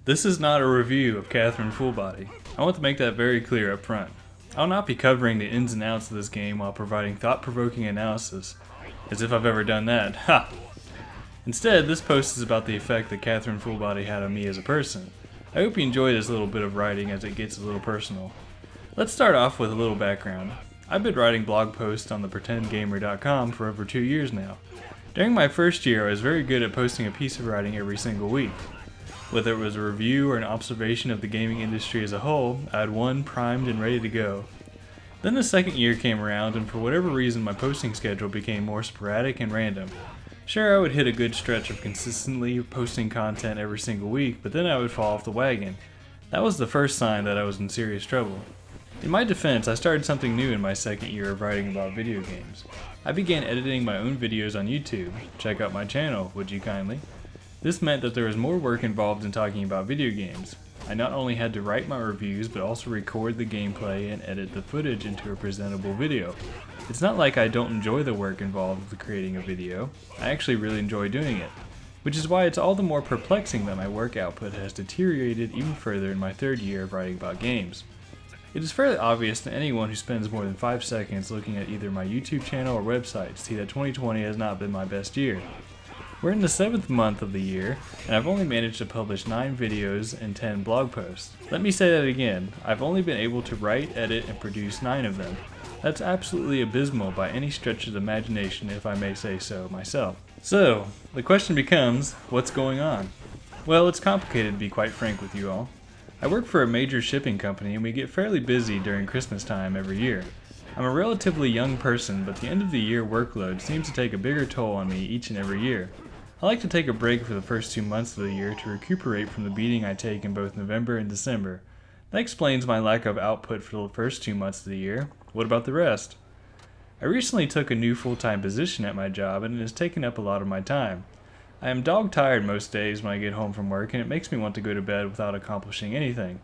This is not a review of Catherine Fullbody. I want to make that very clear up front. I'll not be covering the ins and outs of this game while providing thought-provoking analysis, as if I've ever done that. Ha! Instead, this post is about the effect that Catherine Fullbody had on me as a person. I hope you enjoy this little bit of writing as it gets a little personal. Let's start off with a little background. I've been writing blog posts on thepretendgamer.com for over 2 years now. During my first year, I was very good at posting a piece of writing every single week. Whether it was a review or an observation of the gaming industry as a whole, I had one primed and ready to go. Then the second year came around, and for whatever reason my posting schedule became more sporadic and random. Sure, I would hit a good stretch of consistently posting content every single week, but then I would fall off the wagon. That was the first sign that I was in serious trouble. In my defense, I started something new in my second year of writing about video games. I began editing my own videos on YouTube. Check out my channel, would you kindly? This meant that there was more work involved in talking about video games. I not only had to write my reviews, but also record the gameplay and edit the footage into a presentable video. It's not like I don't enjoy the work involved with creating a video. I actually really enjoy doing it, which is why it's all the more perplexing that my work output has deteriorated even further in my third year of writing about games. It is fairly obvious to anyone who spends more than 5 seconds looking at either my YouTube channel or website to see that 2020 has not been my best year. We're in the 7th month of the year, and I've only managed to publish 9 videos and 10 blog posts. Let me say that again, I've only been able to write, edit, and produce 9 of them. That's absolutely abysmal by any stretch of the imagination, if I may say so myself. So, the question becomes, what's going on? Well, it's complicated to be quite frank with you all. I work for a major shipping company, and we get fairly busy during Christmas time every year. I'm a relatively young person, but the end of the year workload seems to take a bigger toll on me each and every year. I like to take a break for the first 2 months of the year to recuperate from the beating I take in both November and December. That explains my lack of output for the first 2 months of the year. What about the rest? I recently took a new full-time position at my job, and it has taken up a lot of my time. I am dog-tired most days when I get home from work, and it makes me want to go to bed without accomplishing anything.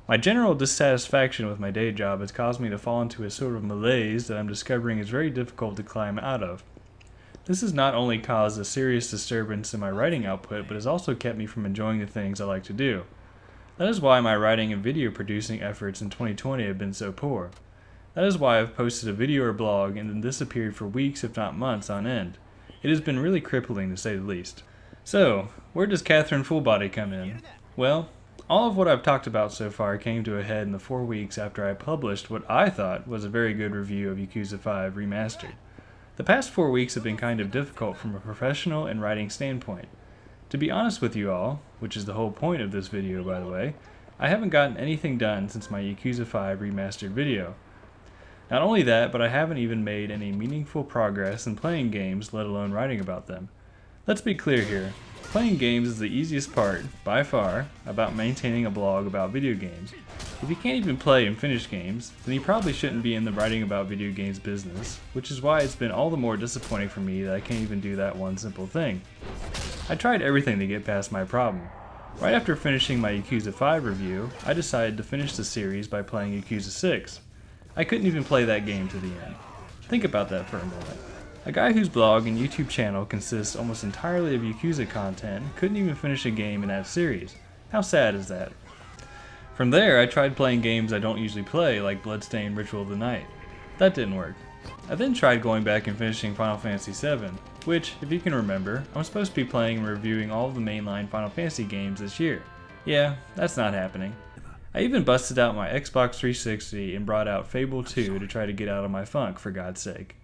My general dissatisfaction with my day job has caused me to fall into a sort of malaise that I'm discovering is very difficult to climb out of. This has not only caused a serious disturbance in my writing output, but has also kept me from enjoying the things I like to do. That is why my writing and video producing efforts in 2020 have been so poor. That is why I've posted a video or blog and then disappeared for weeks if not months on end. It has been really crippling to say the least. So, where does Catherine Fullbody come in? Well, all of what I've talked about so far came to a head in the 4 weeks after I published what I thought was a very good review of Yakuza 5 Remastered. The past 4 weeks have been kind of difficult from a professional and writing standpoint. To be honest with you all, which is the whole point of this video by the way, I haven't gotten anything done since my Yakuza 5 Remastered video. Not only that, but I haven't even made any meaningful progress in playing games, let alone writing about them. Let's be clear here. Playing games is the easiest part, by far, about maintaining a blog about video games. If you can't even play and finish games, then you probably shouldn't be in the writing about video games business, which is why it's been all the more disappointing for me that I can't even do that one simple thing. I tried everything to get past my problem. Right after finishing my Yakuza 5 review, I decided to finish the series by playing Yakuza 6. I couldn't even play that game to the end. Think about that for a moment. A guy whose blog and YouTube channel consists almost entirely of Yakuza content couldn't even finish a game in that series. How sad is that? From there, I tried playing games I don't usually play, like Bloodstained Ritual of the Night. That didn't work. I then tried going back and finishing Final Fantasy VII, which, if you can remember, I'm supposed to be playing and reviewing all of the mainline Final Fantasy games this year. Yeah, that's not happening. I even busted out my Xbox 360 and brought out Fable 2 to try to get out of my funk, for God's sake.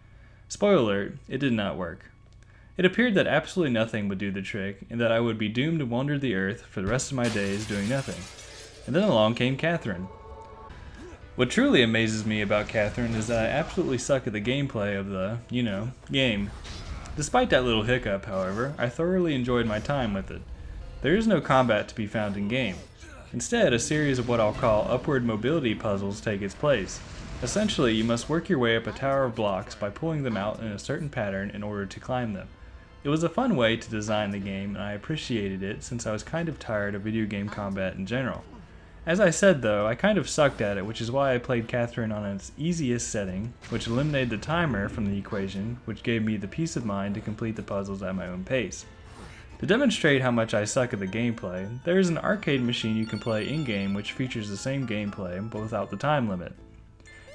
Spoiler alert, it did not work. It appeared that absolutely nothing would do the trick, and that I would be doomed to wander the earth for the rest of my days doing nothing. And then along came Catherine. What truly amazes me about Catherine is that I absolutely suck at the gameplay of the, game. Despite that little hiccup, however, I thoroughly enjoyed my time with it. There is no combat to be found in game. Instead, a series of what I'll call upward mobility puzzles take its place. Essentially, you must work your way up a tower of blocks by pulling them out in a certain pattern in order to climb them. It was a fun way to design the game, and I appreciated it since I was kind of tired of video game combat in general. As I said though, I kind of sucked at it, which is why I played Catherine on its easiest setting, which eliminated the timer from the equation, which gave me the peace of mind to complete the puzzles at my own pace. To demonstrate how much I suck at the gameplay, there is an arcade machine you can play in-game which features the same gameplay but without the time limit.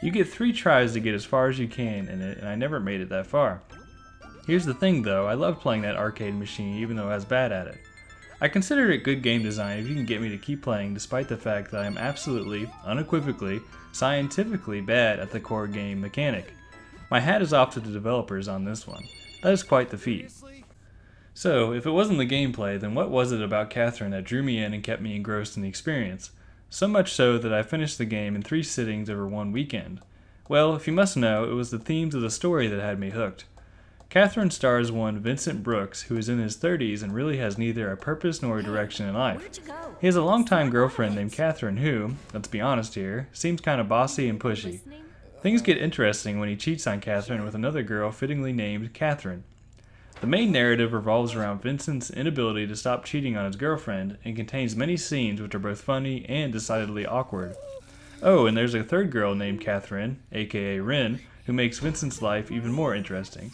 You get 3 tries to get as far as you can in it, and I never made it that far. Here's the thing though, I love playing that arcade machine even though I was bad at it. I consider it good game design if you can get me to keep playing despite the fact that I am absolutely, unequivocally, scientifically bad at the core game mechanic. My hat is off to the developers on this one. That is quite the feat. So, if it wasn't the gameplay, then what was it about Catherine that drew me in and kept me engrossed in the experience? So much so that I finished the game in 3 sittings over one weekend. Well, if you must know, it was the themes of the story that had me hooked. Catherine stars one Vincent Brooks, who is in his 30s and really has neither a purpose nor a direction in life. He has a longtime girlfriend named Catherine who, let's be honest here, seems kind of bossy and pushy. Things get interesting when he cheats on Catherine with another girl fittingly named Catherine. The main narrative revolves around Vincent's inability to stop cheating on his girlfriend and contains many scenes which are both funny and decidedly awkward. Oh, and there's a third girl named Catherine, aka Rin, who makes Vincent's life even more interesting.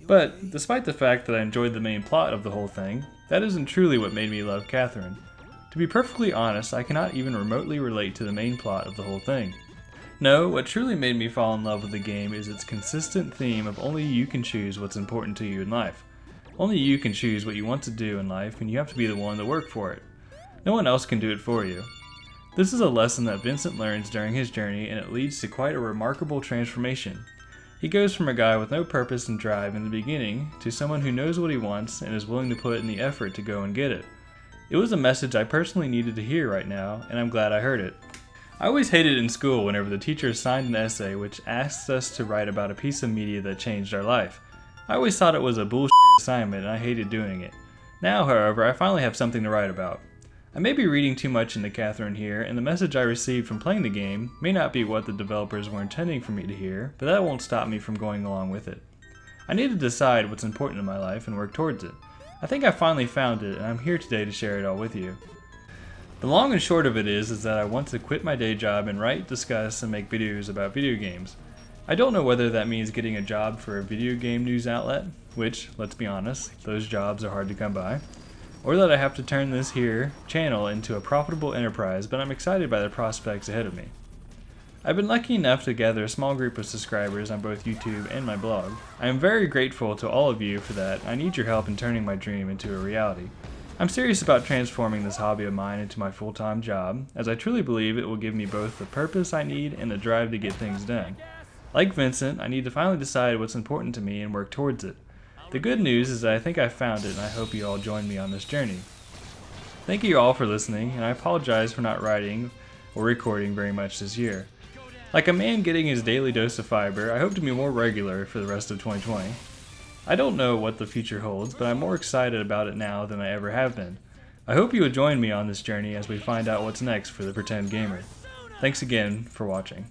But, despite the fact that I enjoyed the main plot of the whole thing, that isn't truly what made me love Catherine. To be perfectly honest, I cannot even remotely relate to the main plot of the whole thing. No, what truly made me fall in love with the game is its consistent theme of only you can choose what's important to you in life. Only you can choose what you want to do in life, and you have to be the one to work for it. No one else can do it for you. This is a lesson that Vincent learns during his journey, and it leads to quite a remarkable transformation. He goes from a guy with no purpose and drive in the beginning to someone who knows what he wants and is willing to put in the effort to go and get it. It was a message I personally needed to hear right now, and I'm glad I heard it. I always hated in school whenever the teacher assigned an essay which asks us to write about a piece of media that changed our life. I always thought it was a bullshit assignment and I hated doing it. Now, however, I finally have something to write about. I may be reading too much into Catherine here, and the message I received from playing the game may not be what the developers were intending for me to hear, but that won't stop me from going along with it. I need to decide what's important in my life and work towards it. I think I finally found it, and I'm here today to share it all with you. The long and short of it is that I want to quit my day job and write, discuss, and make videos about video games. I don't know whether that means getting a job for a video game news outlet, which, let's be honest, those jobs are hard to come by, or that I have to turn this here channel into a profitable enterprise, but I'm excited by the prospects ahead of me. I've been lucky enough to gather a small group of subscribers on both YouTube and my blog. I am very grateful to all of you for that. I need your help in turning my dream into a reality. I'm serious about transforming this hobby of mine into my full-time job, as I truly believe it will give me both the purpose I need and the drive to get things done. Like Vincent, I need to finally decide what's important to me and work towards it. The good news is that I think I've found it, and I hope you all join me on this journey. Thank you all for listening, and I apologize for not writing or recording very much this year. Like a man getting his daily dose of fiber, I hope to be more regular for the rest of 2020. I don't know what the future holds, but I'm more excited about it now than I ever have been. I hope you will join me on this journey as we find out what's next for the Pretend Gamer. Thanks again for watching.